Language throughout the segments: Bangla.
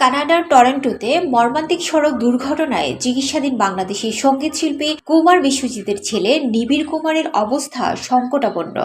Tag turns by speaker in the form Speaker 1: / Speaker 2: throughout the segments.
Speaker 1: কানাডার টরন্টোতে মর্মান্তিক সড়ক দুর্ঘটনায় চিকিৎসাধীন বাংলাদেশি সঙ্গীত শিল্পী কুমার বিশ্বজিতের ছেলে নিবিড় কুমারের অবস্থা সংকটাপন্ন।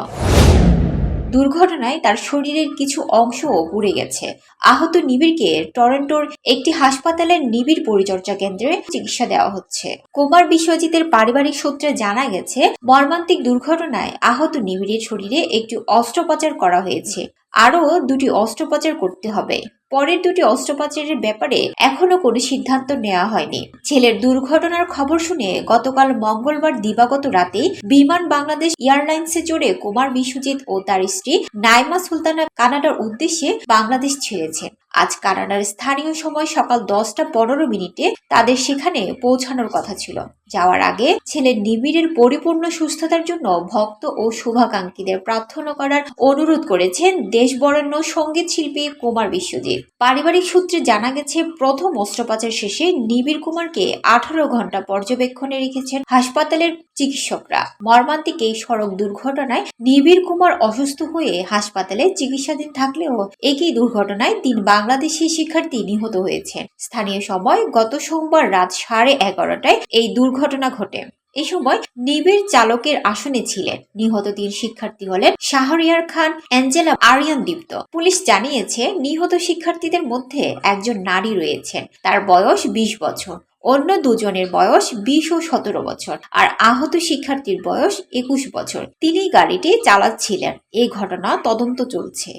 Speaker 1: দুর্ঘটনায় তার শরীরের কিছু অংশও পুড়ে গেছে। আহত নিবিড়কে টরন্টোর একটি হাসপাতালের নিবিড় পরিচর্যা কেন্দ্রে চিকিৎসা দেওয়া হচ্ছে। কুমার বিশ্বজিতের পারিবারিক সূত্রে জানা গেছে, মর্মান্তিক দুর্ঘটনায় আহত নিবিড়ের শরীরে একটি অস্ত্রোপচার করা হয়েছে। আরও দুটি অস্ত্রোপচার করতে হবে। পরের দুটি অস্ত্রোপচারের ব্যাপারে এখনো কোনো সিদ্ধান্ত নেওয়া হয়নি। ছেলের দুর্ঘটনার খবর শুনে গতকাল মঙ্গলবার দিবাগত রাতে বিমান বাংলাদেশ এয়ারলাইন্সে চড়ে কুমার বিশ্বজিৎ ও তার স্ত্রী নাইমা সুলতানা কানাডার উদ্দেশ্যে বাংলাদেশ ছেড়েছেন। আজ কানাডার স্থানীয় সময় সকাল 10টা 15 মিনিটে তাদের সেখানে পৌঁছানোর কথা ছিল। যাওয়ার আগে ছেলে নিবিড়ের পরিপূর্ণ সুস্থতার জন্য ভক্ত ও শুভাকাঙ্ক্ষীদের প্রার্থনা করার অনুরোধ করেছেন দেশবরেণ্য সঙ্গীত শিল্পী কুমার বিশ্বজিৎ। পারিবারিক সূত্রে জানা গেছে, প্রথম অস্ত্রোপচার শেষে নিবিড় কুমারকে 18 ঘন্টা পর্যবেক্ষণে রেখেছেন হাসপাতালের চিকিৎসকরা। মর্মান্তিক এই সড়ক দুর্ঘটনায় নিবিড় কুমার অসুস্থ হয়ে হাসপাতালে চিকিৎসাধীন থাকলেও একই দুর্ঘটনায় 3 বাংলাদেশি শিক্ষার্থী নিহত হয়েছেন। স্থানীয় সময় গত সোমবার রাত 11:30টায় এই দুর্ঘটনা ঘটে। এই সময় নিবিড় চালকের আসনে ছিলেন। নিহত 3 শিক্ষার্থী হলেন শাহরিয়ার খান, অ্যাঞ্জেলা, আরিয়ান দীপ্ত। পুলিশ জানিয়েছে, নিহত শিক্ষার্থীদের মধ্যে একজন নারী রয়েছেন, তার বয়স 20 বছর। অন্য দুজনের বয়স 20 ও 17 বছর। আর আহত শিক্ষার্থীর বয়স 21 বছর। তিনি গাড়িটি চালাচ্ছিলেন। এই ঘটনা তদন্ত চলছে।